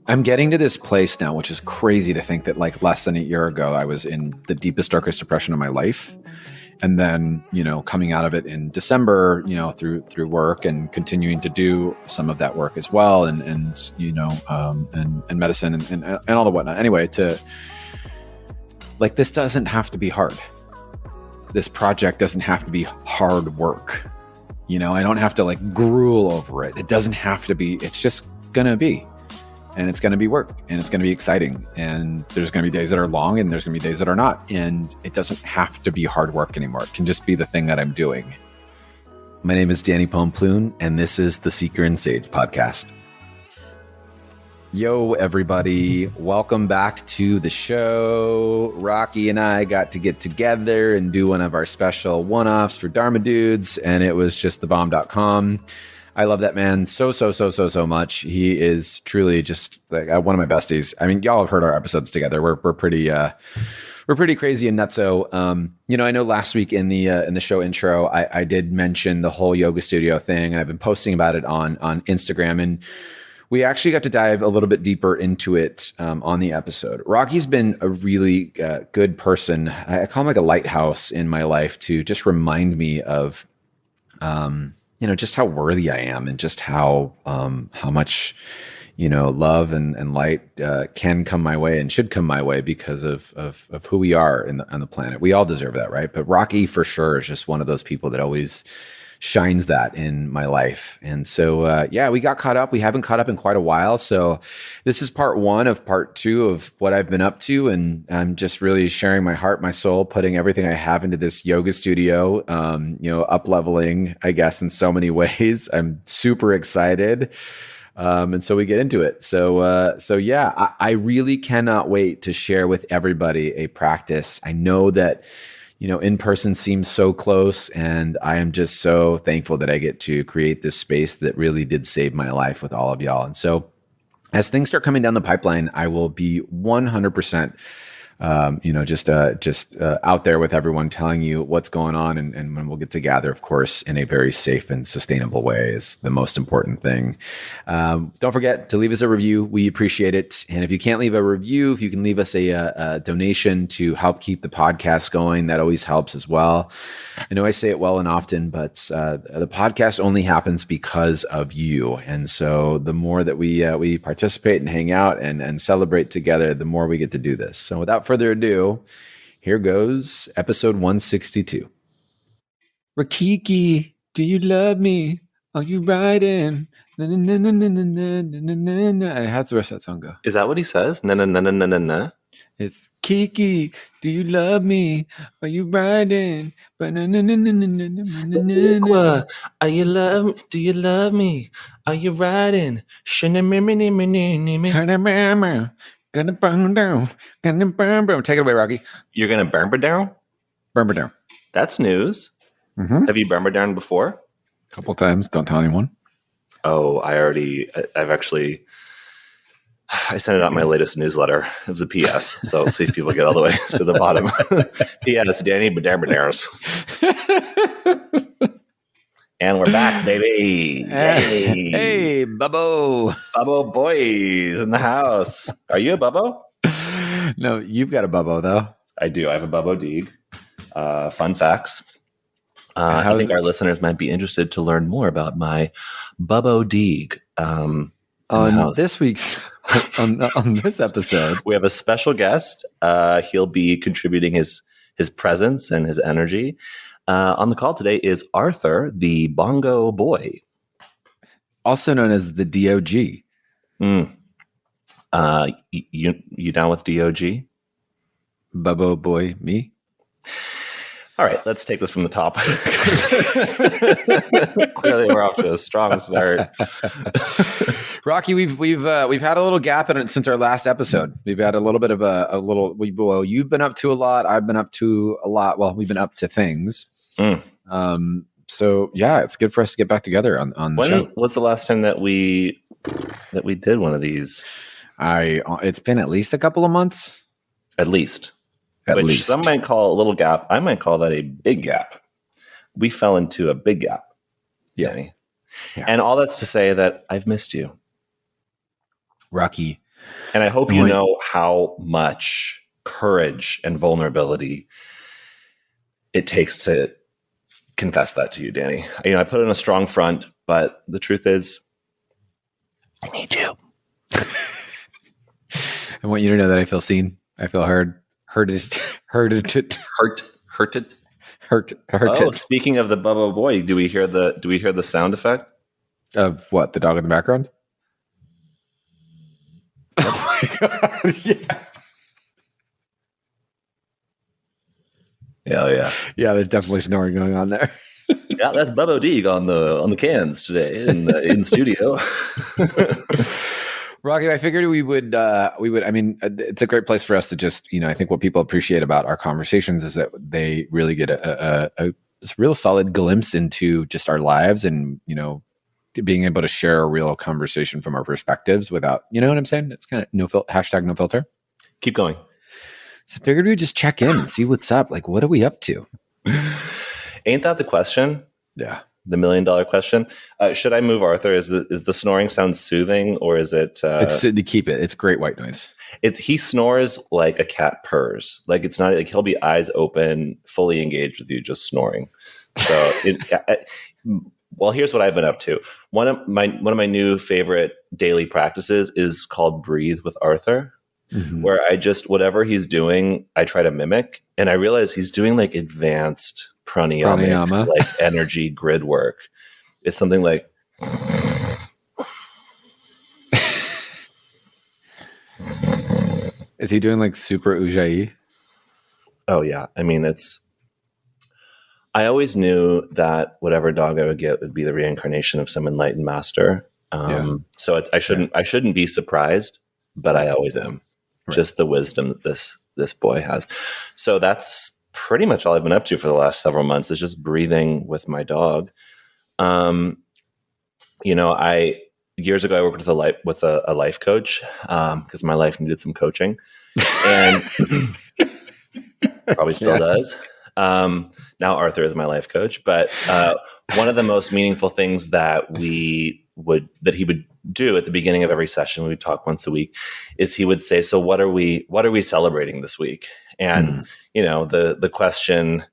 I'm getting to this place now, which is crazy to think that like less than a year ago, I was in the deepest, darkest depression of my life. And then, coming out of it in December, through work and continuing to do some of that work as well. And medicine and all the whatnot. Anyway, this doesn't have to be hard. This project doesn't have to be hard work. I don't have to gruel over it. It doesn't have to be, it's just going to be. And it's going to be work, and it's going to be exciting. And there's going to be days that are long, and there's going to be days that are not. And it doesn't have to be hard work anymore. It can just be the thing that I'm doing. My name is Danny Pomploon, and this is the Seeker and Sage podcast. Yo, everybody. Welcome back to the show. Rocky and I got to get together and do one of our special one-offs for Dharma Dudes, and it was just thebomb.com. I love that man so much. He is truly just like one of my besties. I mean, y'all have heard our episodes together. We're pretty crazy and nutso. I know last week in the show intro, I did mention the whole yoga studio thing, and I've been posting about it on Instagram, and we actually got to dive a little bit deeper into it on the episode. Rocky's been a really good person. I call him like a lighthouse in my life to just remind me of just how worthy I am, and just how much, love and light can come my way and should come my way because of who we are on the planet. We all deserve that, right? But Rocky for sure is just one of those people that always shines that in my life. And so, we got caught up. We haven't caught up in quite a while. So this is part one of part two of what I've been up to. And I'm just really sharing my heart, my soul, putting everything I have into this yoga studio, up leveling, I guess, in so many ways. I'm super excited. And so we get into it. I really cannot wait to share with everybody a practice. I know that in person seems so close, and I am just so thankful that I get to create this space that really did save my life with all of y'all. And so as things start coming down the pipeline, I will be 100%, out there with everyone, telling you what's going on. And when we'll get together, of course, in a very safe and sustainable way is the most important thing. Don't forget to leave us a review. We appreciate it. And if you can't leave a review, if you can leave us a donation to help keep the podcast going, that always helps as well. I know I say it well and often, but the podcast only happens because of you. And so the more that we participate and hang out and celebrate together, the more we get to do this. So without further ado, here goes episode 162. Rakiki, do you love me? Are you riding? Na, na, na, na, na, na, na, na, na. How's the rest of that song go? Is that what he says? Na na na na na na na. It's Kiki, do you love me? Are you riding? Are you love? Do you love me? Are you riding? Gonna burn down. Gonna burn down. Take it away, Rocky. You're gonna burn down? Burn down. That's news. Mm-hmm. Have you burned down before? A couple times. Don't tell anyone. Oh, I sent it out in my latest newsletter. It was a PS, so see if people get all the way to the bottom. PS, Danny Badamberdares. And we're back, baby. Hey, Bubbo. Bubbo boys in the house. Are you a Bubbo? No, you've got a Bubbo, though. I do. I have a Bubbo Deeg. Fun facts. I think our listeners might be interested to learn more about my Bubbo Deeg. On this week's on this episode, we have a special guest. He'll be contributing his presence and his energy. On the call today is Arthur, the Bongo Boy, also known as the DOG. You down with DOG? Bubbo Boy, me. All right, let's take this from the top. Clearly, we're off to a strong start. Rocky, we've had a little gap in it since our last episode. We've had a little bit of a little. You've been up to a lot. I've been up to a lot. Well, we've been up to things. So yeah, it's good for us to get back together on the show. What's the last time that we did one of these? It's been at least a couple of months. At least. Some might call a little gap. I might call that a big gap. We fell into a big gap, Danny. Yeah. And all that's to say that I've missed you. Rocky, And I hope you know how much courage and vulnerability it takes to confess that to you, Danny. I put in a strong front, but the truth is, I need you. I want you to know that I feel seen. I feel heard. Hurted. Oh, speaking of the Bubba boy, do we hear the sound effect of what? The dog in the background? Oh my god! Yeah. There's definitely snoring going on there. Yeah, that's Bubba Deeg on the cans today in studio. Rocky, I figured we would. I mean, it's a great place for us to just, I think what people appreciate about our conversations is that they really get a real solid glimpse into just our lives, and being able to share a real conversation from our perspectives without, you know what I'm saying? It's kind of no filter. Keep going. So I figured we'd just check in and see what's up. Like, what are we up to? Ain't that the question? Yeah. The $1 million question. Should I move Arthur? Is the snoring sound soothing, or is it? It's to keep it. It's great white noise. He snores like a cat purrs. Like, it's not like he'll be eyes open, fully engaged with you, just snoring. So well, here's what I've been up to. One of my new favorite daily practices is called Breathe with Arthur, where I just, whatever he's doing, I try to mimic, and I realize he's doing like advanced pranayama. Like energy grid work. It's something like is he doing like super ujjayi? Oh yeah. I mean, I always knew that whatever dog I would get would be the reincarnation of some enlightened master. So I shouldn't be surprised, but I always am. Right. Just the wisdom that this boy has. So that's pretty much all I've been up to for the last several months, is just breathing with my dog. Years ago I worked with a life coach because my life needed some coaching, and probably still does. Now Arthur is my life coach, but one of the most meaningful things that he would do at the beginning of every session, we would talk once a week, is he would say, so what are we celebrating this week? And the question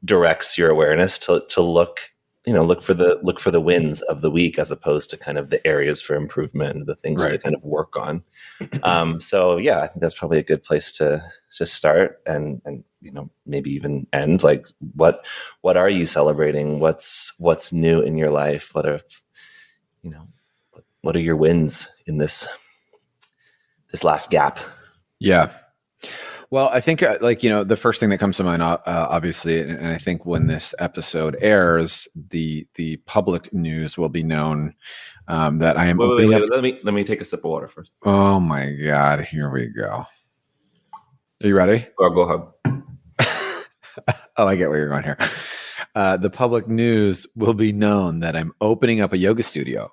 directs your awareness to look for the wins of the week, as opposed to kind of the areas for improvement, the things to kind of work on. So yeah, I think that's probably a good place to just start and maybe even end. Like, what are you celebrating? What's new in your life? What are your wins in this last gap? Yeah. Well, I think the first thing that comes to mind, obviously, and I think when this episode airs, the public news will be known that I am opening up. Let me take a sip of water first. Oh my God! Here we go. Are you ready? Or go ahead. Oh, I get where you're going here. The public news will be known that I'm opening up a yoga studio.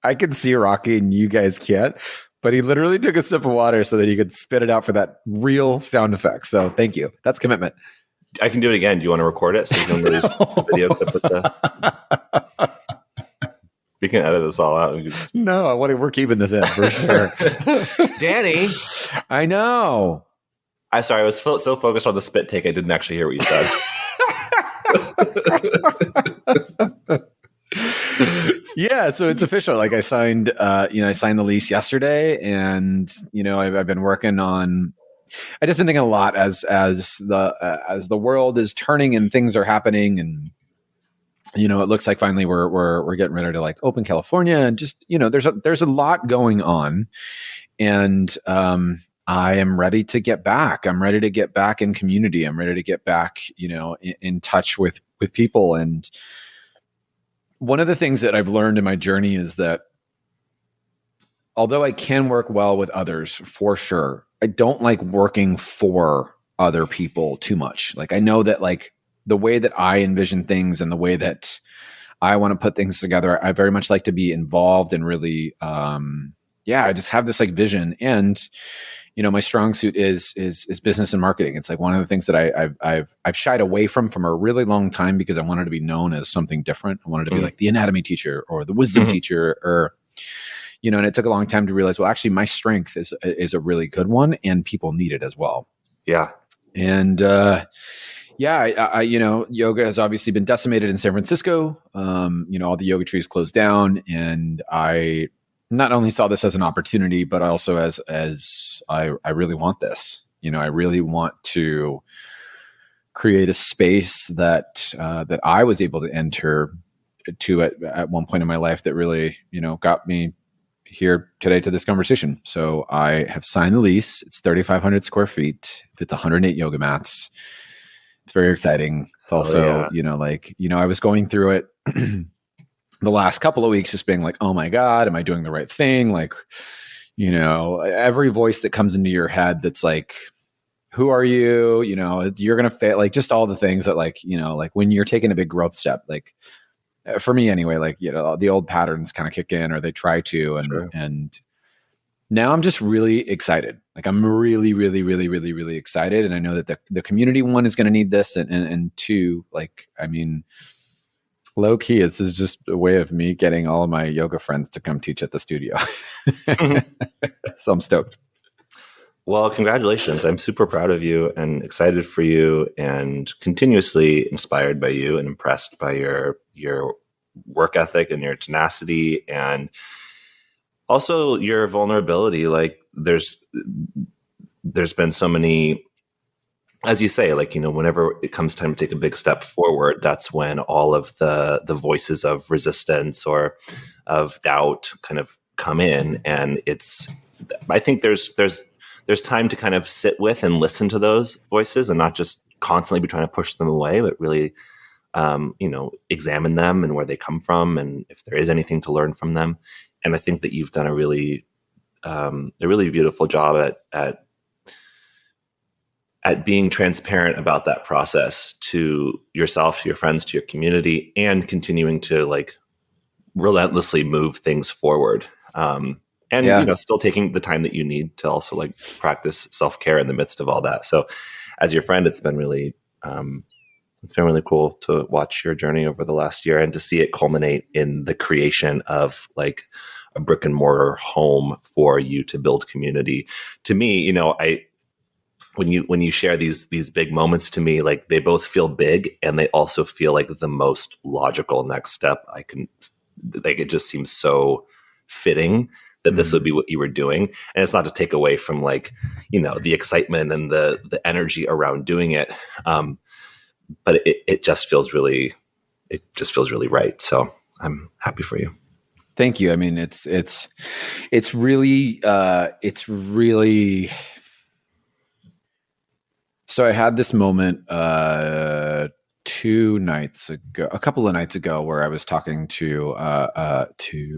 I can see Rocky and you guys can't, but he literally took a sip of water so that he could spit it out for that real sound effect. So thank you. That's commitment. I can do it again. Do you want to record it so you can release the video clip with the... We can edit this all out. No, we're keeping this in for sure. Danny. I know. I was so focused on the spit take, I didn't actually hear what you said. Yeah, so it's official. Like, I signed the lease yesterday, and I've been working on. I just been thinking a lot as the world is turning and things are happening, and it looks like finally we're getting ready to like open California, and just there's a lot going on, and I am ready to get back. I'm ready to get back in community. I'm ready to get back in touch with people. And one of the things that I've learned in my journey is that although I can work well with others for sure, I don't like working for other people too much. Like, I know that like the way that I envision things and the way that I want to put things together, I very much like to be involved and really, I just have this like vision. And, my strong suit is business and marketing. It's like one of the things that I've shied away from a really long time because I wanted to be known as something different. I wanted to be like the anatomy teacher or the wisdom teacher, or and it took a long time to realize, well, actually my strength is a really good one and people need it as well. Yeah. And I yoga has obviously been decimated in San Francisco. All the yoga trees closed down, and I not only saw this as an opportunity, but also as I really want this. I really want to create a space that I was able to enter to at one point in my life that really, got me here today to this conversation. So I have signed the lease. It's 3,500 square feet. It's 108 yoga mats. It's very exciting. It's also, I was going through it the last couple of weeks, just being like, oh my God, am I doing the right thing? Like, every voice that comes into your head that's like, who are you? You're going to fail. Like just all the things that like when you're taking a big growth step, like for me anyway, like, the old patterns kind of kick in, or they try to, and now I'm just really excited. Like I'm really, really, really, really, really excited. And I know that the community, one, is going to need this. And two, like, I mean, low key, this is just a way of me getting all of my yoga friends to come teach at the studio. So I'm stoked. Well, congratulations. I'm super proud of you and excited for you, and continuously inspired by you and impressed by your work ethic and your tenacity, and also your vulnerability. Like there's been so many, as you say, like, whenever it comes time to take a big step forward, that's when all of the voices of resistance or of doubt kind of come in. And I think there's time to kind of sit with and listen to those voices and not just constantly be trying to push them away, but really, examine them and where they come from, and if there is anything to learn from them. And I think that you've done a really beautiful job at being transparent about that process to yourself, to your friends, to your community, and continuing to like relentlessly move things forward. Still taking the time that you need to also like practice self-care in the midst of all that. So as your friend, it's been really cool to watch your journey over the last year and to see it culminate in the creation of like a brick and mortar home for you to build community. To me, when you share these big moments to me, like they both feel big and they also feel like the most logical next step it just seems so fitting that this would be what you were doing. And it's not to take away from like, the excitement and the energy around doing it. But it just feels really right. So I'm happy for you. Thank you. I mean, it's really, so I had this moment, a couple of nights ago, where I was talking to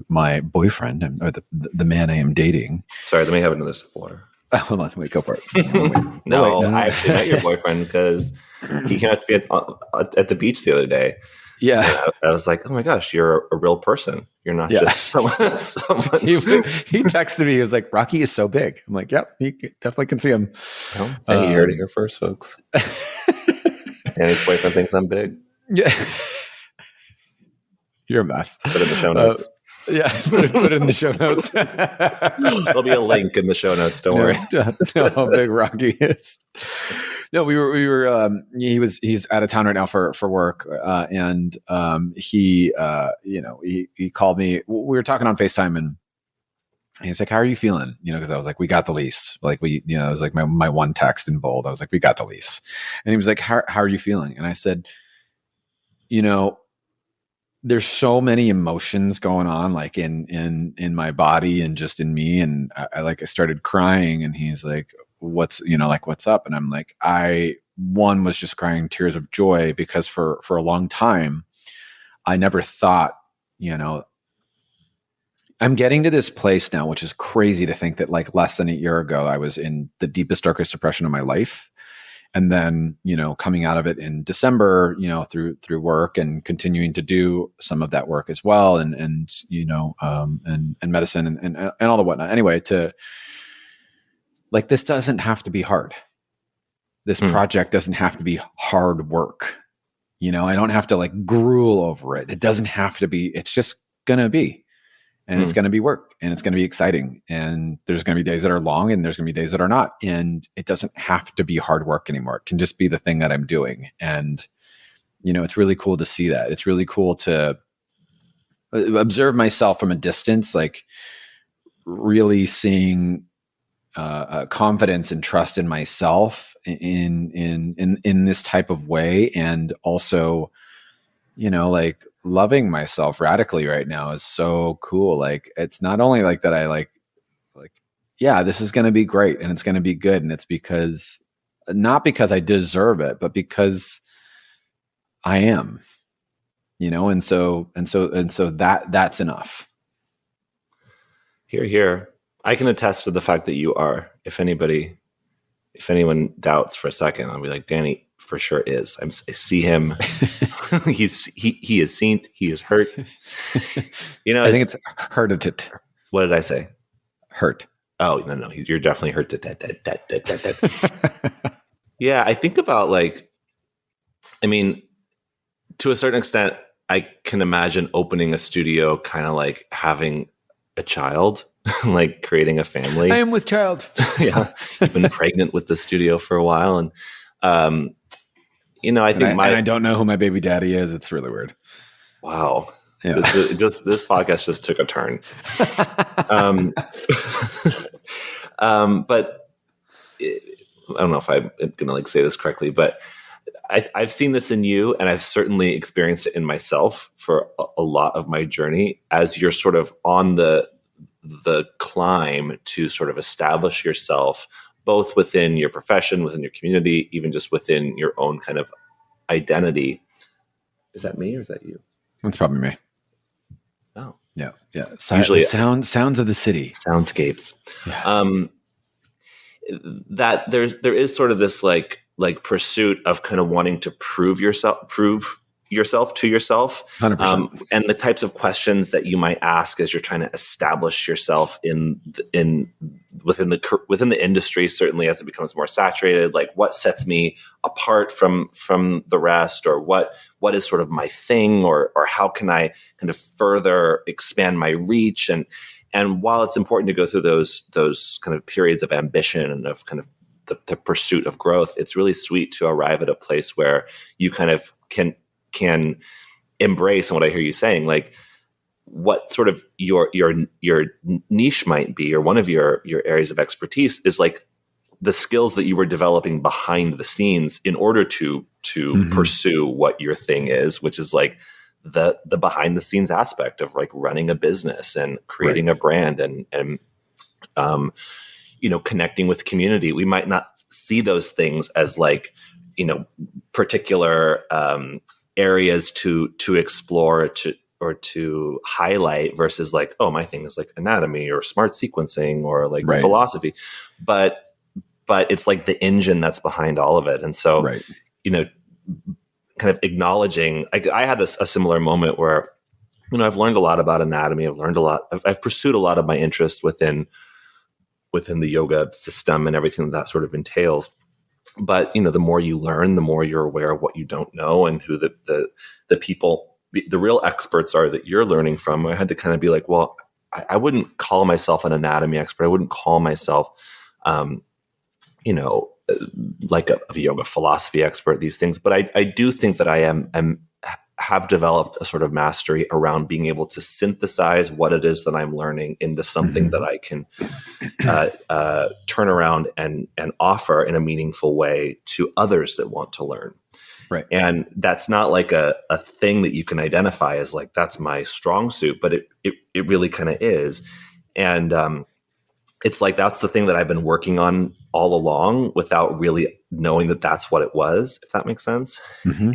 my boyfriend, or the man I am dating. Sorry, let me have another sip of water. Hold on, wait, go for it. No, I actually met your boyfriend because he came out to be at the beach the other day. Yeah, I was like, oh my gosh, you're a real person. You're not just someone. He texted me. He was like, Rocky is so big. I'm like, yep, you definitely can see him. Well, you heard it here first, folks. And his boyfriend thinks I'm big. Yeah. You're a mess. Put it in the show notes. Put it in the show notes. There'll be a link in the show notes. Don't worry. No, how big Rocky is. No, he's out of town right now for work. And he called me. We were talking on FaceTime, and he's like, how are you feeling? Cause I was like, we got the lease. Like it was like my one text in bold. I was like, we got the lease. And he was like, how are you feeling? And I said, there's so many emotions going on, like in my body and just in me. And I started crying, and he's like, what's up? And I'm like, I was just crying tears of joy because for a long time, I never thought, I'm getting to this place now, which is crazy to think that like less than a year ago, I was in the deepest, darkest depression of my life. And then, coming out of it in December, through work and continuing to do some of that work as well. And medicine and all the whatnot. Anyway, to like, this doesn't have to be hard. This project doesn't have to be hard work. You know, I don't have to like gruel over it. It doesn't have to be, it's just going to be, and it's going to be work, and it's going to be exciting. And there's going to be days that are long, and there's going to be days that are not. And it doesn't have to be hard work anymore. It can just be the thing that I'm doing. And, you know, it's really cool to see that. It's really cool to observe myself from a distance, like really seeing confidence and trust in myself in this type of way. And also, you know, like loving myself radically right now is so cool. Like, it's not only like that I like, yeah, this is going to be great and it's going to be good. And it's not because I deserve it, but because I am, you know? And so that's enough. Hear, hear. I can attest to the fact that you are. If anyone doubts for a second, I'll be like, Danny for sure is. I see him. he is seen. He is hurt. You know, I think it's hurted it. What did I say? Hurt. Oh, no. You're definitely hurt. Yeah, I think about like, I mean, to a certain extent, I can imagine opening a studio kind of like having a child. Like creating a family. I am with child. Yeah. You've been pregnant with the studio for a while. And, you know, I think I don't know who my baby daddy is. It's really weird. Wow. Yeah. This podcast just took a turn. But I don't know if I'm going to like say this correctly, but I've seen this in you, and I've certainly experienced it in myself for a lot of my journey as you're sort of on the climb to sort of establish yourself both within your profession, within your community, even just within your own kind of identity. Is that me or is that you? It's probably me. Oh, yeah. Usually sounds of the city, soundscapes. Yeah. That there is sort of this like pursuit of kind of wanting to prove yourself to yourself, 100%. And the types of questions that you might ask as you're trying to establish yourself within the industry, certainly as it becomes more saturated, like what sets me apart from the rest, or what is sort of my thing, or how can I kind of further expand my reach. And while it's important to go through those kind of periods of ambition and of kind of the pursuit of growth, it's really sweet to arrive at a place where you kind of can embrace, and what I hear you saying, like what sort of your niche might be, or one of your areas of expertise is like the skills that you were developing behind the scenes in order to pursue what your thing is, which is like the behind the scenes aspect of like running a business and creating a brand and you know, connecting with community. We might not see those things as like, you know, particular areas to explore or to highlight versus like, oh, my thing is like anatomy or smart sequencing or like philosophy, but it's like the engine that's behind all of it. And so, you know, kind of acknowledging, I had a similar moment where, you know, I've learned a lot about anatomy. I've pursued a lot of my interest within the yoga system and everything that sort of entails. But, you know, the more you learn, the more you're aware of what you don't know and who the people, the real experts are that you're learning from. I had to kind of be like, well, I wouldn't call myself an anatomy expert. I wouldn't call myself, you know, like a yoga philosophy expert, these things. But I do think that I have developed a sort of mastery around being able to synthesize what it is that I'm learning into something that I can turn around and offer in a meaningful way to others that want to learn. Right. And that's not like a thing that you can identify as like, that's my strong suit, but it really kind of is. And it's like, that's the thing that I've been working on all along without really knowing that that's what it was, if that makes sense.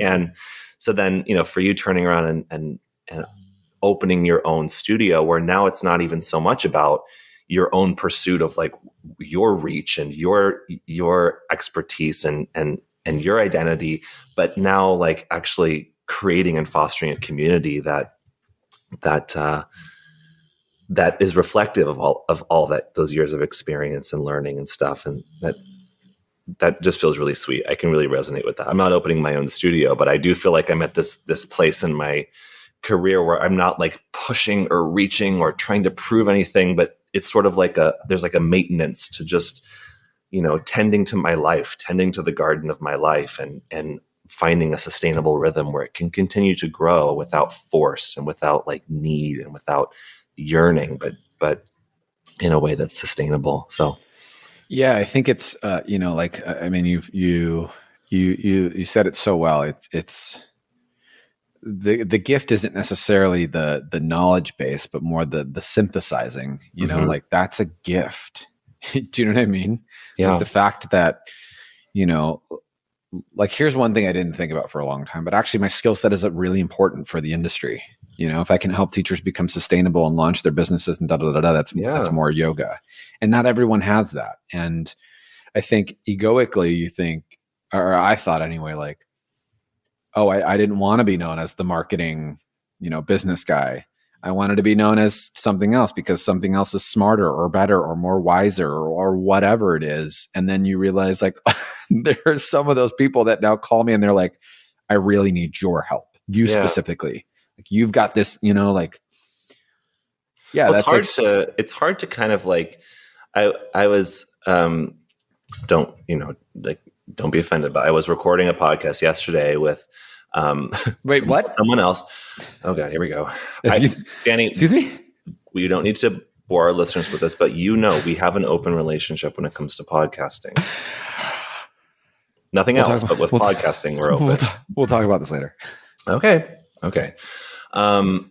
And so then, you know, for you turning around and opening your own studio where now it's not even so much about your own pursuit of like your reach and your expertise and your identity, but now like actually creating and fostering a community that that is reflective of all that, those years of experience and learning and stuff. And that just feels really sweet. I can really resonate with that. I'm not opening my own studio, but I do feel like I'm at this place in my career where I'm not like pushing or reaching or trying to prove anything, but it's sort of like there's like a maintenance to just, tending to my life, tending to the garden of my life, and finding a sustainable rhythm where it can continue to grow without force and without like need and without yearning, but in a way that's sustainable. So yeah, I think it's I mean, you said it so well. It's the gift isn't necessarily the knowledge base, but more the synthesizing. Like that's a gift. Do you know what I mean? Yeah. Like the fact that like here's one thing I didn't think about for a long time, but actually my skill set is really important for the industry. If I can help teachers become sustainable and launch their businesses and that's more yoga. And not everyone has that. And I think egoically you think, or I thought anyway, like, oh, I didn't want to be known as the marketing, business guy. I wanted to be known as something else because something else is smarter or better or more wiser or whatever it is. And then you realize like there are some of those people that now call me and they're like, I really need your help. You specifically. Like you've got this, like, yeah, well, that's it's hard to kind of like, I was, don't be offended, but I was recording a podcast yesterday with, wait, what? Someone else. Oh God, here we go. Danny, excuse me. We don't need to bore our listeners with this, but we have an open relationship when it comes to podcasting. Nothing else, but with podcasting, we're open. We'll talk about this later. Okay. And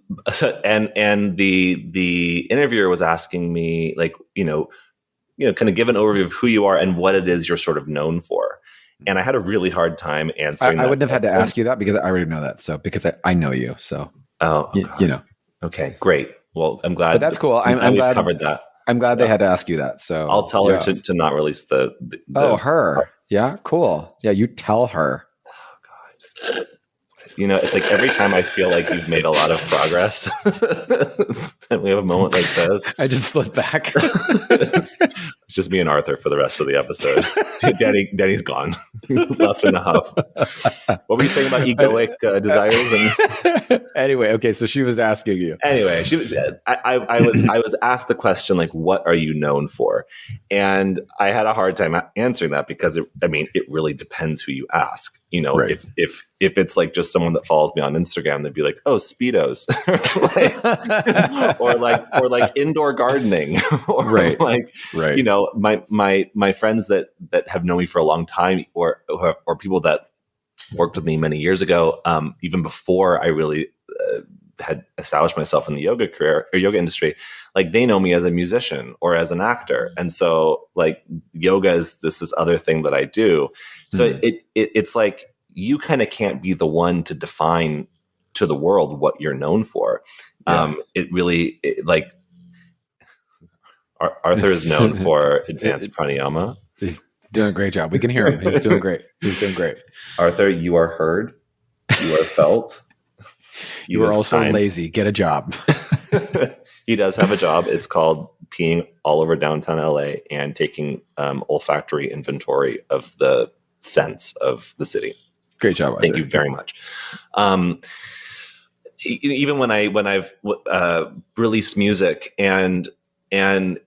the interviewer was asking me, like, kind of give an overview of who you are and what it is you're sort of known for. And I had a really hard time answering. I wouldn't have had to ask you that because I already know that. So because I know you, so Okay, great. Well, I'm glad. But that's cool. I'm glad we've covered that. I'm glad they had to ask you that. So I'll tell her to not release the her. Yeah, cool. Yeah, you tell her. Oh God. It's like every time I feel like you've made a lot of progress, and we have a moment like this, I just slip back. It's just me and Arthur for the rest of the episode. Danny's gone, left in a huff. What were you saying about egoic desires? And anyway, okay, so she was asking you. Anyway, she was. I was asked the question like, "What are you known for?" And I had a hard time answering that because it really depends who you ask. Right. If it's like just someone that follows me on Instagram, they'd be like, "Oh, Speedos," or like indoor gardening, or right. my friends that have known me for a long time, or people that worked with me many years ago, even before I really had established myself in the yoga career or yoga industry, like they know me as a musician or as an actor, and so like yoga is this other thing that I do. So it's like you kind of can't be the one to define to the world what you're known for. It really like Arthur is known for advanced pranayama. He's doing a great job. We can hear him. He's doing great. Arthur, you are heard. You are felt. You are also lazy. Get a job. He does have a job. It's called peeing all over downtown LA and taking olfactory inventory of the scents of the city. Great job. Thank you very much. Even when I've released music and I'm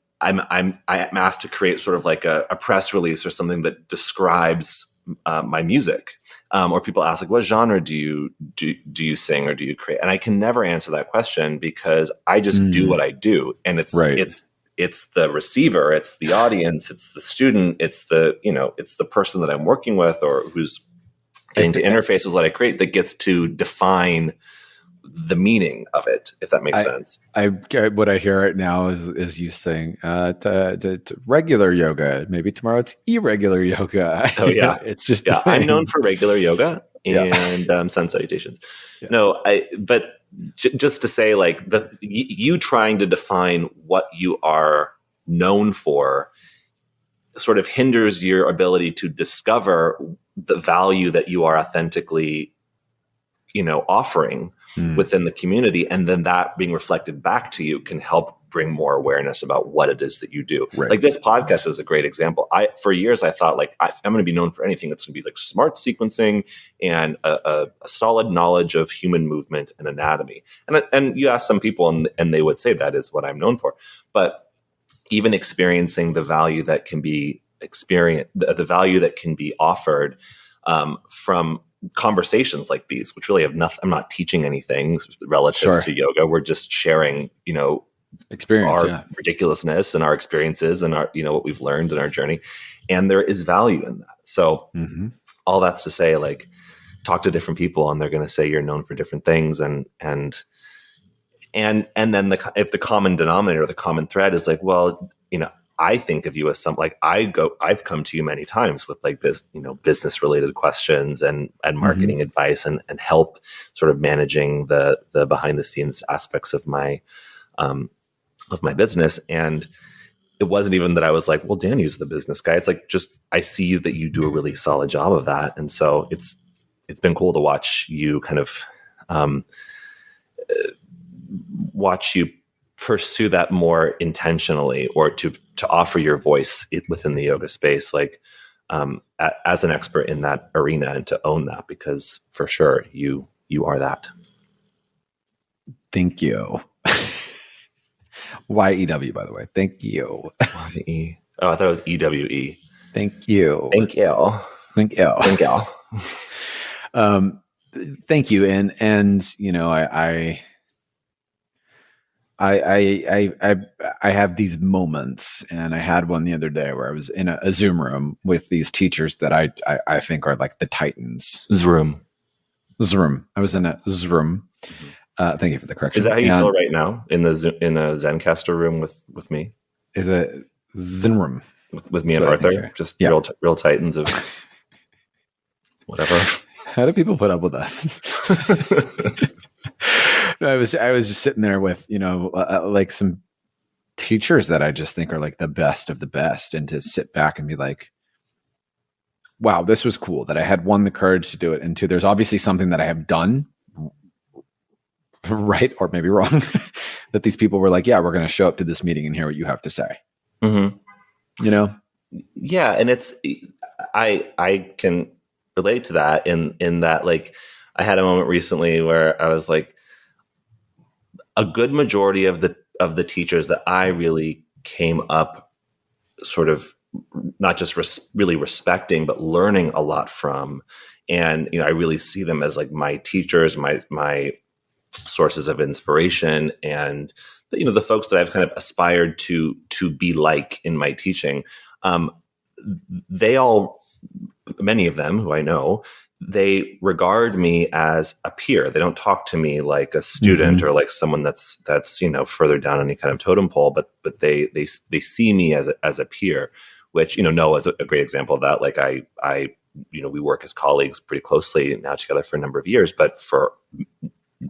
asked to create sort of like a press release or something that describes my music, or people ask like, what genre do you sing or do you create? And I can never answer that question because I just do what I do, and it's the receiver, it's the audience, it's the student, it's the person that I'm working with or who's getting to interface with what I create that gets to define the meaning of it, if that makes sense. What I hear right now is you saying regular yoga. Maybe tomorrow it's irregular yoga. Oh yeah, it's just I'm known for regular yoga and sun salutations. Yeah. No, but just to say, like you trying to define what you are known for sort of hinders your ability to discover the value that you are authentically offering within the community, and then that being reflected back to you can help bring more awareness about what it is that you do. Right. Like this podcast is a great example. For years I thought like I'm going to be known for anything that's going to be like smart sequencing and a solid knowledge of human movement and anatomy. And you ask some people and they would say that is what I'm known for. But even experiencing the value that can be the value that can be offered from conversations like these, which really have nothing. I'm not teaching anything relative to yoga. We're just sharing, experience, our ridiculousness and our experiences and our, what we've learned in our journey. And there is value in that. So all that's to say, like, talk to different people and they're going to say you're known for different things. And then if the common denominator or the common thread is like, well, I think of you as I've come to you many times with like this, business related questions and marketing advice and help sort of managing the behind the scenes aspects of my business. And it wasn't even that I was like, well, Danny's the business guy. It's like, just, I see that you do a really solid job of that. And so it's been cool to watch you kind of, watch you pursue that more intentionally, or to offer your voice within the yoga space, like as an expert in that arena, and to own that, because for sure you are that. Thank you. YEW, by the way. Thank you. Y-E. Oh, I thought it was EWE. Thank you. Thank you. Thank you. Thank you. Thank you. And I have these moments, and I had one the other day where I was in a Zoom room with these teachers that I think are like the titans. Zoom. I was in a Zoom. Thank you for the correction. Is that how you feel right now in a Zencaster room with me? Is a Zen room with me and Arthur? Just real titans of whatever. How do people put up with us? No, I was just sitting there with, like some teachers that I just think are like the best of the best, and to sit back and be like, wow, this was cool that I had, one, the courage to do it, and two, there's obviously something that I have done right, or maybe wrong, that these people were like, yeah, we're going to show up to this meeting and hear what you have to say. Yeah. And I can relate to that in that, like, I had a moment recently where I was like, a good majority of the teachers that I really came up sort of not just really respecting, but learning a lot from. And, I really see them as like my teachers, my sources of inspiration, and, the folks that I've kind of aspired to be like in my teaching. Many of them who I know, they regard me as a peer. They don't talk to me like a student or like someone that's further down any kind of totem pole, but they see me as a peer, which, Noah is a great example of that. Like I we work as colleagues pretty closely now together for a number of years, but for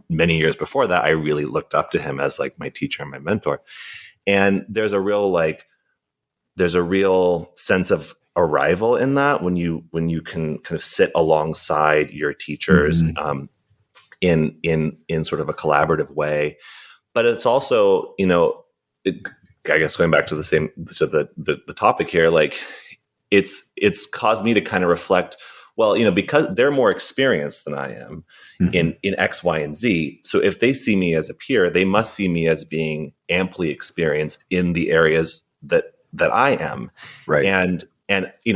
many years before that, I really looked up to him as like my teacher and my mentor. And there's a real sense of arrival in that when you can kind of sit alongside your teachers in sort of a collaborative way. But it's also, I guess going back to the topic here, like it's caused me to kind of reflect, well, because they're more experienced than I am in X, Y, and Z. So if they see me as a peer, they must see me as being amply experienced in the areas that I am. Right. And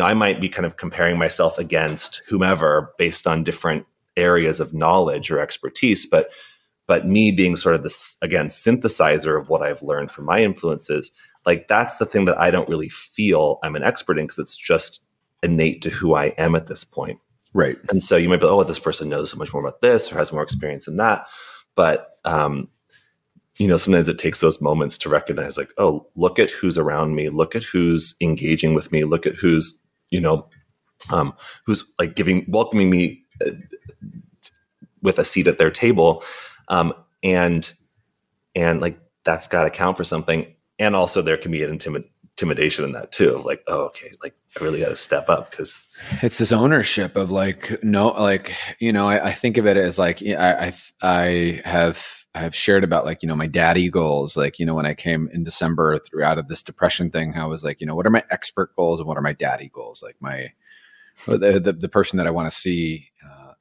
I might be kind of comparing myself against whomever based on different areas of knowledge or expertise, but me being sort of this, again, synthesizer of what I've learned from my influences, like that's the thing that I don't really feel I'm an expert in, because it's just innate to who I am at this point. Right. And so you might be, oh, this person knows so much more about this or has more experience in that. But, sometimes it takes those moments to recognize, like, oh, look at who's around me. Look at who's engaging with me. Look at who's, who's like welcoming me with a seat at their table. And like, that's got to count for something. And also there can be an intimidation in that too. Like, oh, okay, like I really got to step up, because it's this ownership of like, no, like, I think of it as like, I have shared about like, my daddy goals, like, when I came in December out of this depression thing, I was like, what are my expert goals and what are my daddy goals? Like the person that I want to see,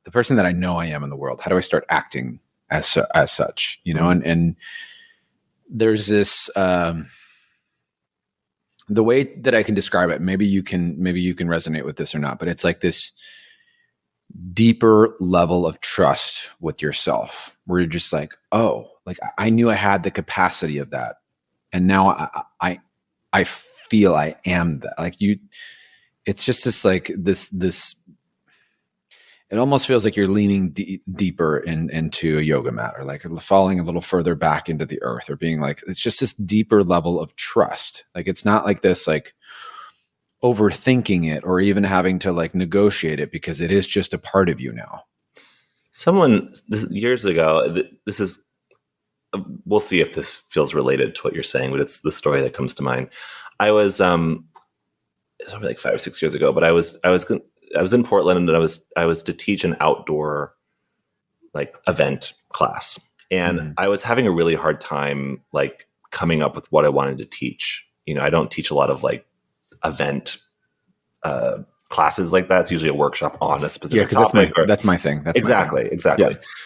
the person that I know I am in the world. How do I start acting as such, and there's this, the way that I can describe it, maybe you can resonate with this or not, but it's like this deeper level of trust with yourself where you're just like, oh, like I knew I had the capacity of that. And now I feel I am that. Like it's just this, like this, it almost feels like you're leaning deeper into a yoga mat, or like falling a little further back into the earth, or being like, it's just this deeper level of trust. Like, it's not like this, like overthinking it or even having to like negotiate it, because it is just a part of you now. Years ago, this is, we'll see if this feels related to what you're saying, but it's the story that comes to mind. I was, it's probably like 5 or 6 years ago, but I was in Portland, and I was to teach an outdoor like event class. And I was having a really hard time like coming up with what I wanted to teach. I don't teach a lot of like event classes like that. It's usually a workshop on a specific topic. That's my thing. Exactly.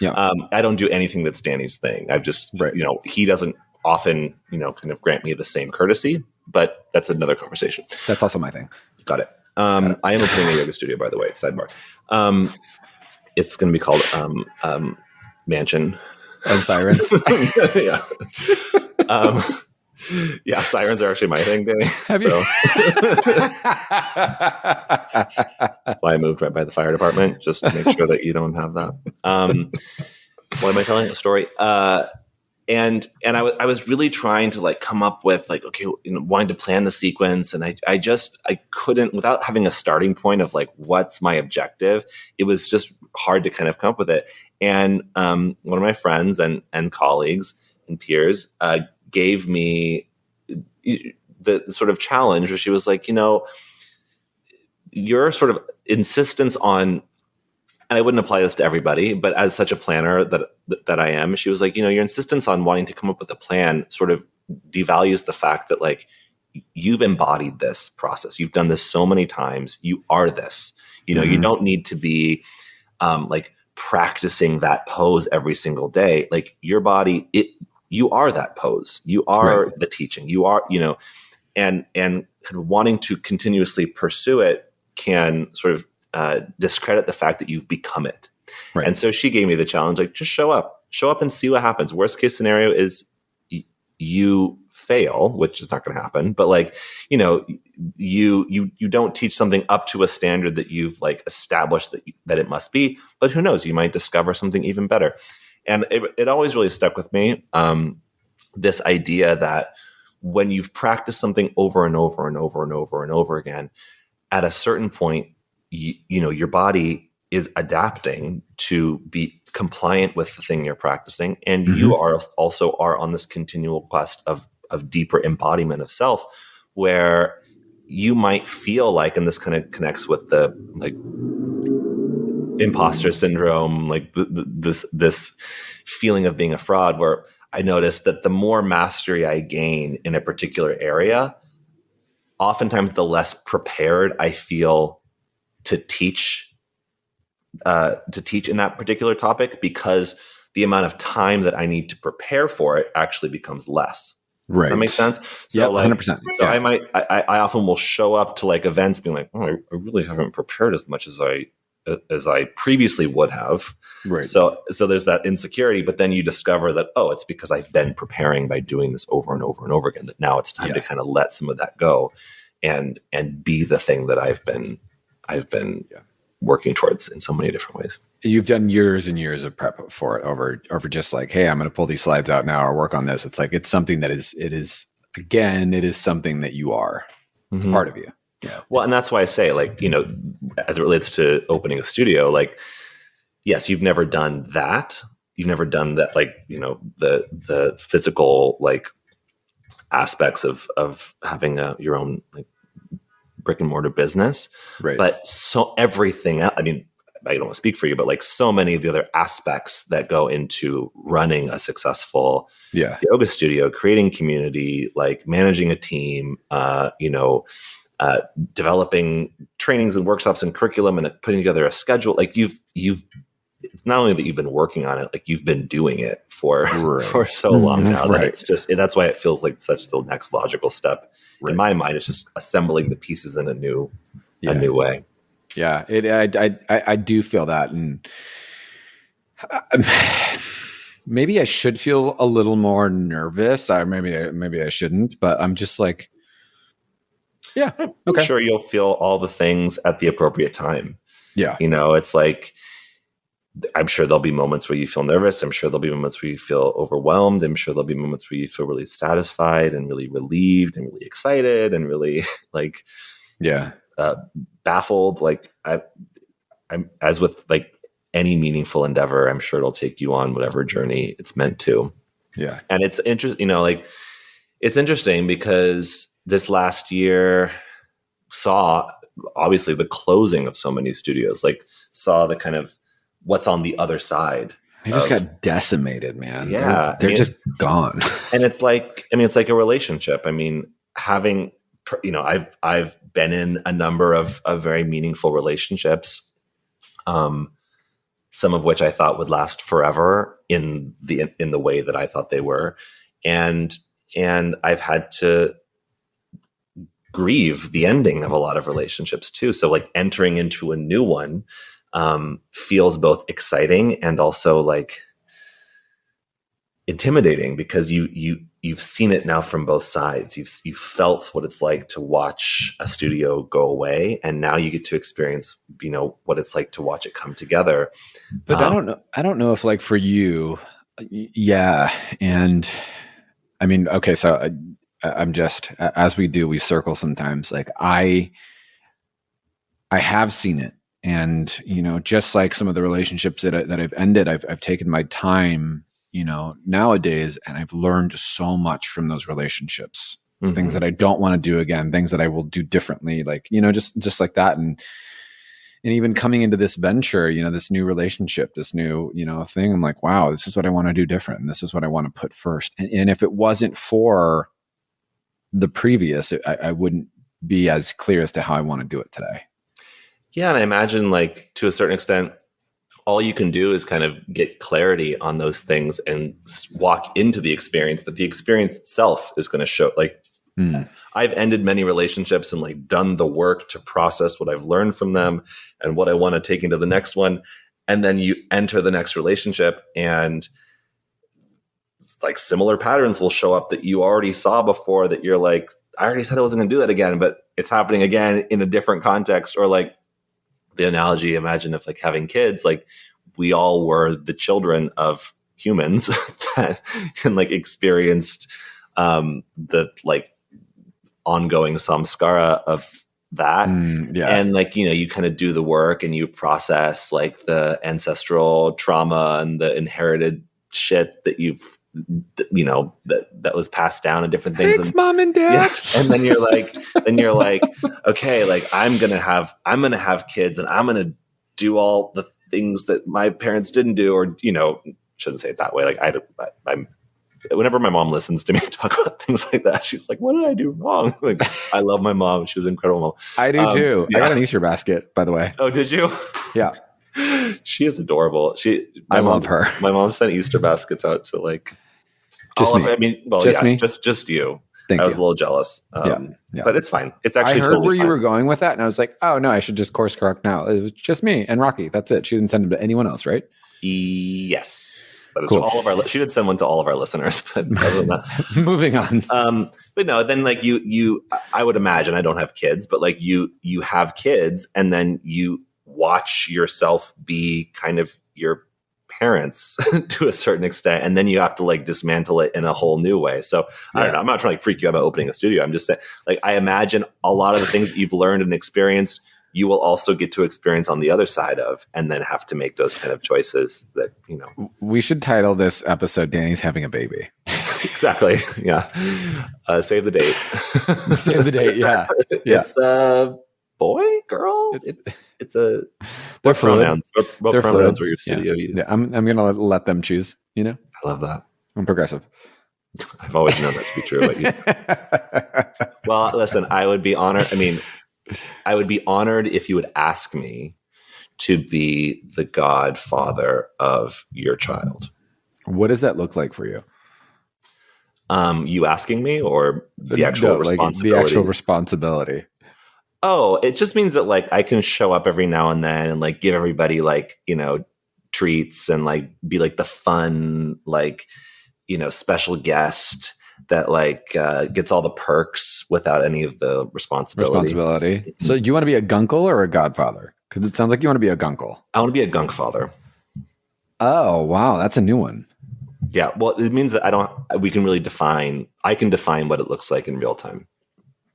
Yeah. I don't do anything that's Danny's thing. I've just, he doesn't often, kind of grant me the same courtesy, but that's another conversation. That's also my thing. Got it. I am opening a yoga studio, by the way, sidebar. It's going to be called Mansion and Sirens. Yeah. Yeah, sirens are actually my thing, Danny. Have you? That's why I moved right by the fire department, just to make sure that you don't have that. What am I telling? A story? And I was really trying to like come up with like, okay, wanting to plan the sequence. And I couldn't, without having a starting point of like, what's my objective? It was just hard to kind of come up with it. And one of my friends and colleagues and peers gave me the sort of challenge where she was like, your sort of insistence on, and I wouldn't apply this to everybody, but as such a planner that I am, she was like, your insistence on wanting to come up with a plan sort of devalues the fact that like you've embodied this process. You've done this so many times. You are this. You don't need to be like practicing that pose every single day. Like your body, you are that pose. You are the teaching. You are, and kind of wanting to continuously pursue it can sort of discredit the fact that you've become it. Right. And so she gave me the challenge, like, just show up and see what happens. Worst case scenario is you fail, which is not going to happen. But like, you don't teach something up to a standard that you've like established that it must be, but who knows, you might discover something even better. And it always really stuck with me. This idea that when you've practiced something over and over and over and over and over again, at a certain point, your body is adapting to be compliant with the thing you're practicing. And you are on this continual quest of deeper embodiment of self, where you might feel like, and this kind of connects with the like imposter syndrome, like this feeling of being a fraud, where I noticed that the more mastery I gain in a particular area, oftentimes the less prepared I feel to teach in that particular topic, because the amount of time that I need to prepare for it actually becomes less. Right. Does that make sense? So 100%. So yeah. I often will show up to like events being like, oh, I really haven't prepared as much as I previously would have. Right. So there's that insecurity, but then you discover that, oh, it's because I've been preparing by doing this over and over and over again, that now it's time to kind of let some of that go and be the thing that I've been working towards in so many different ways. You've done years and years of prep for it over just like, hey, I'm going to pull these slides out now or work on this. It's like, it's something that it is something that you are. It's part of you. Yeah. Well, and that's why I say, like, as it relates to opening a studio, like, yes, you've never done that. You've never done that, like, the physical, like, aspects of having your own, like, brick and mortar business. Right. But so everything else, I mean, I don't want to speak for you, but like so many of the other aspects that go into running a successful yoga studio, creating community, like managing a team, developing trainings and workshops and curriculum and putting together a schedule. Like you've not only that you've been working on it, like you've been doing it for so long now that it's just, that's why it feels like such the next logical step in my mind. It's just assembling the pieces in a new way. Yeah, I do feel that, and maybe I should feel a little more nervous. Maybe I shouldn't, but I'm just like, yeah, okay. I'm sure you'll feel all the things at the appropriate time. Yeah, it's like, I'm sure there'll be moments where you feel nervous. I'm sure there'll be moments where you feel overwhelmed. I'm sure there'll be moments where you feel really satisfied and really relieved and really excited and really like, baffled. Like I'm as with like any meaningful endeavor, I'm sure it'll take you on whatever journey it's meant to. Yeah. And it's interesting, it's interesting because this last year saw obviously the closing of so many studios, like saw the kind of what's on the other side. They just got decimated, man. Yeah. They're just gone. And it's like a relationship. I mean, having, I've been in a number of very meaningful relationships, some of which I thought would last forever in the way that I thought they were. And I've had to grieve the ending of a lot of relationships too. So like entering into a new one, feels both exciting and also like intimidating because you've seen it now from both sides. You've felt what it's like to watch a studio go away, and now you get to experience, what it's like to watch it come together. But I don't know if like for you, yeah. And I mean, okay, so I'm just, as we circle sometimes, like I have seen it. And, just like some of the relationships that I've ended, I've taken my time, nowadays, and I've learned so much from those relationships, things that I don't want to do again, things that I will do differently, like, just like that. And even coming into this venture, this new relationship, this new, thing, I'm like, wow, this is what I want to do different. And this is what I want to put first. And if it wasn't for the previous, I wouldn't be as clear as to how I want to do it today. Yeah. And I imagine like to a certain extent, all you can do is kind of get clarity on those things and walk into the experience, but the experience itself is going to show like, I've ended many relationships and like done the work to process what I've learned from them and what I want to take into the next one. And then you enter the next relationship and like similar patterns will show up that you already saw before that you're like, I already said I wasn't going to do that again, but it's happening again in a different context. Or like the analogy, imagine if like having kids, like we all were the children of humans that and like experienced the like ongoing samskara of that. And like, you kind of do the work and you process like the ancestral trauma and the inherited shit that you've that was passed down and different things. Thanks, mom and dad. Yeah. And then you're like, okay, like I'm gonna have kids and I'm gonna do all the things that my parents didn't do, or shouldn't say it that way. Like I'm whenever my mom listens to me talk about things like that, she's like, what did I do wrong? Like, I love my mom. She was an incredible mom. I do too. Yeah. I got an Easter basket, by the way. Oh, did you? Yeah. She is adorable. I love her. My mom sent Easter baskets out to like just me. Me. Just you. Thank I was you. a little jealous. Yeah. But it's fine. It's actually I heard totally where fine. you were going with that, and I was like, oh no, I should just course correct now. It was just me and Rocky. That's it. She didn't send them to anyone else, right? Yes. That is cool. All of our. She did send one to all of our listeners, but other than that, moving on. But no, then like you, I would imagine, I don't have kids, but like you have kids, and then you watch yourself be kind of your parents to a certain extent, and then you have to like dismantle it in a whole new way. So I don't know. I'm not trying to like freak you out about opening a studio. I'm just saying, like, I imagine a lot of the things that you've learned and experienced, you will also get to experience on the other side of, and then have to make those kind of choices that, We should title this episode, Danny's Having a Baby. Exactly. Yeah. Save the date. Save the date. Yeah. Yeah. It's boy, girl. It's a They're what pronouns. fluid. What They're pronouns fluid. were your studio use? Yeah, I'm gonna let them choose. You know, I love that. I'm progressive. I've always known that to be true about you. Well, listen, I would be honored. I mean, I would be honored if you would ask me to be the godfather of your child. What does that look like for you? You asking me or the actual responsibility? The actual responsibility. Oh, it just means that like I can show up every now and then and like give everybody like, you know, treats and like be like the fun, like, you know, special guest that like gets all the perks without any of the responsibility. So do you want to be a gunkle or a godfather? Because it sounds like you want to be a gunkle. I want to be a gunk father. Oh, wow. That's a new one. Yeah. Well, it means that I can define what it looks like in real time.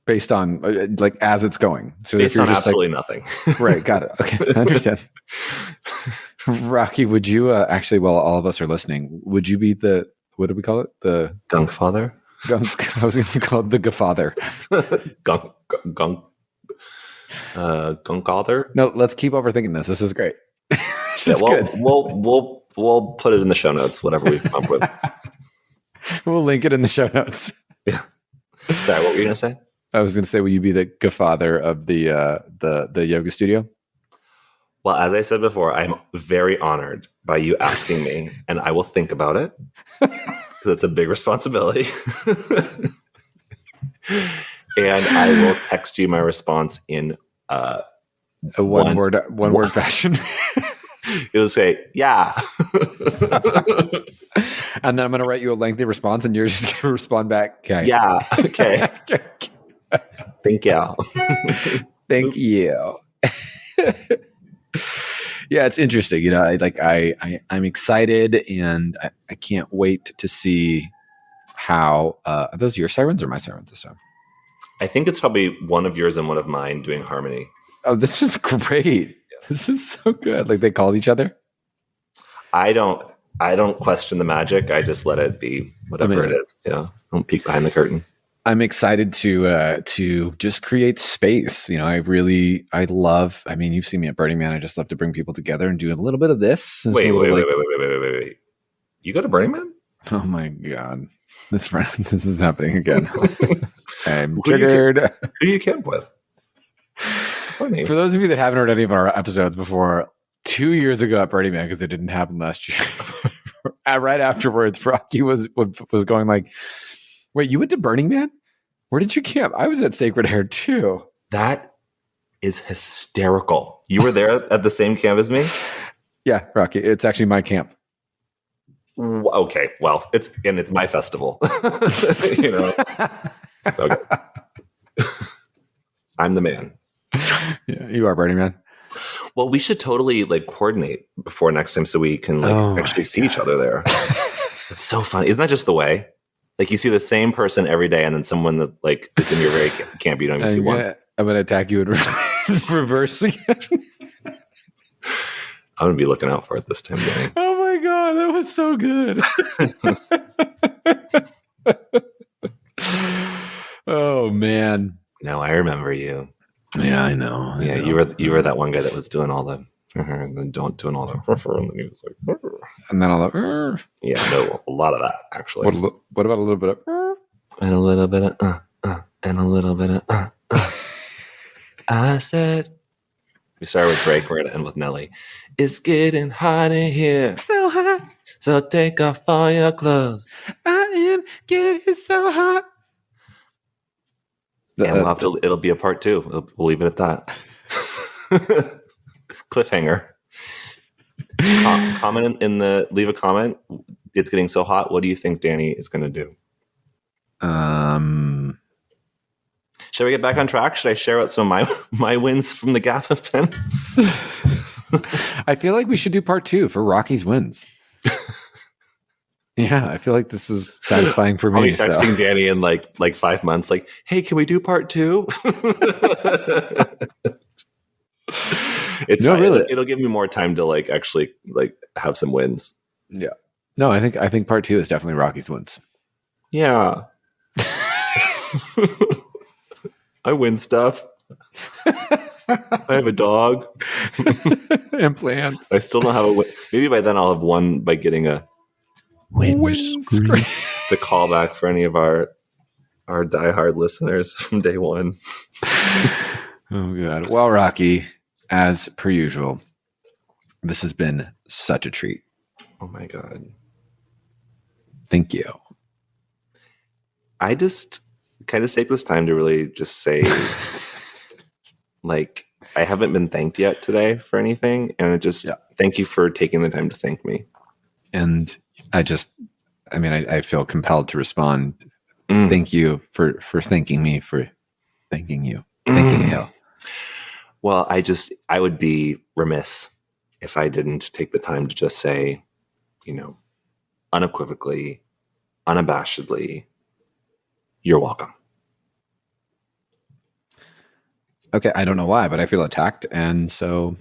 Based on like as it's going. So based if you're on just absolutely nothing. Right. Got it. Okay. I understand. Rocky, would you actually, while all of us are listening, would you be the, what do we call it? The gunk father? Gunk. I was going to call it the guffather. Gunk father? No, let's keep overthinking this. This is great. Yeah, we'll put it in the show notes, whatever we come up with. We'll link it in the show notes. Yeah. Sorry, what were you going to say? I was going to say, will you be the guffather of the yoga studio? Well, as I said before, I'm very honored by you asking me, and I will think about it because it's a big responsibility. And I will text you my response in a one word fashion. It'll say, yeah. And then I'm going to write you a lengthy response, and you're just going to respond back. Okay. Yeah. Okay. Thank you. Thank you. Yeah, it's interesting. You know, I'm excited, and I can't wait to see how are those your sirens or my sirens this time? I think it's probably one of yours and one of mine doing harmony. Oh, this is great. Yeah. This is so good. Like they called each other? I don't question the magic. I just let it be whatever Amazing. It is. Yeah. Don't peek behind the curtain. I'm excited to just create space. You know, I mean, you've seen me at Burning Man. I just love to bring people together and do a little bit of this. Wait. You go to Burning Man? Oh my God. This is happening again. I'm triggered. Who do you camp with? Funny. For those of you that haven't heard any of our episodes before, 2 years ago at Burning Man, because it didn't happen last year, right afterwards, Rocky was going like, wait, you went to Burning Man? Where did you camp? I was at Sacred Hair too. That is hysterical. You were there at the same camp as me? Yeah, Rocky. It's actually my camp. Okay, well, it's my festival. You know, so good. I'm the man. Yeah, you are Burning Man. Well, we should totally like coordinate before next time so we can like actually see each other there. It's so fun. Isn't that just the way? Like you see the same person every day, and then someone that like is in your very camp you don't even see once. I'm gonna attack you in reverse again. I'm gonna be looking out for it this time, Danny. Oh my God, that was so good. Oh man. No, I remember you. Yeah, I know. Yeah, you were that one guy that was doing all the and then doing all the and then he was like and then all the yeah, no, a lot of that actually. What about a little bit of and a little bit of and a little bit of I said we started with Drake, we're gonna end with Nelly. It's getting hot in here. So hot. So take off all your clothes. I am getting so hot. Yeah, it'll be a part 2. We'll leave it at that. Cliffhanger. Comment leave a comment. It's getting so hot. What do you think Danny is going to do? Shall we get back on track? Should I share out some of my wins from the gap have been? I feel like we should do part 2 for Rocky's wins. Yeah, I feel like this was satisfying for me. I'll be texting Danny in like 5 months, like, "Hey, can we do part 2?" It's no, fine. Really. It'll give me more time to like actually like have some wins. Yeah. No, I think part 2 is definitely Rocky's wins. Yeah. I win stuff. I have a dog. Implants. I still don't have a. Maybe by then I'll have won by getting a windscreen. It's a callback for any of our diehard listeners from day one. Oh God. Well, Rocky, as per usual, this has been such a treat. Oh my God. Thank you. I just kind of take this time to really just say, like, I haven't been thanked yet today for anything. And thank you for taking the time to thank me. And I feel compelled to respond. Thank you for thanking me for thanking you. Thanking you. Well, I would be remiss if I didn't take the time to just say, unequivocally, unabashedly, you're welcome. Okay, I don't know why, but I feel attacked, and so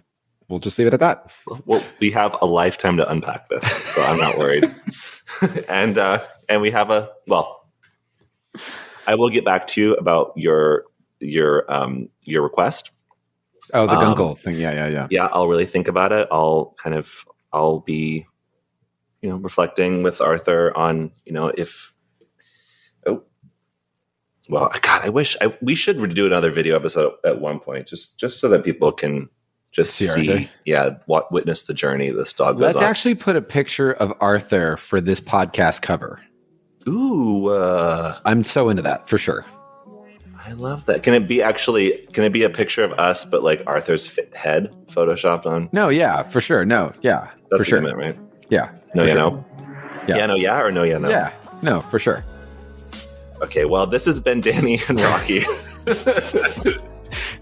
we'll just leave it at that. Well, we have a lifetime to unpack this, so I'm not worried. and we have I will get back to you about your request. Oh, the Gunkel thing. Yeah. Yeah, I'll really think about it. I'll be, reflecting with Arthur on, well, God, I wish we should do another video episode at one point, just so that people can just see witness the journey this dog goes on. Let's actually put a picture of Arthur for this podcast cover. Ooh, I'm so into that for sure. I love that. Can it be a picture of us, but like Arthur's head photoshopped on? No, yeah, for sure. No, yeah, that's for sure. What you meant, right? Yeah. No, sure. no. Yeah, no, yeah, or no, yeah, no. Yeah, no, for sure. Okay, well, this has been Danny and Rocky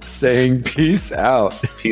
saying peace out. Peace.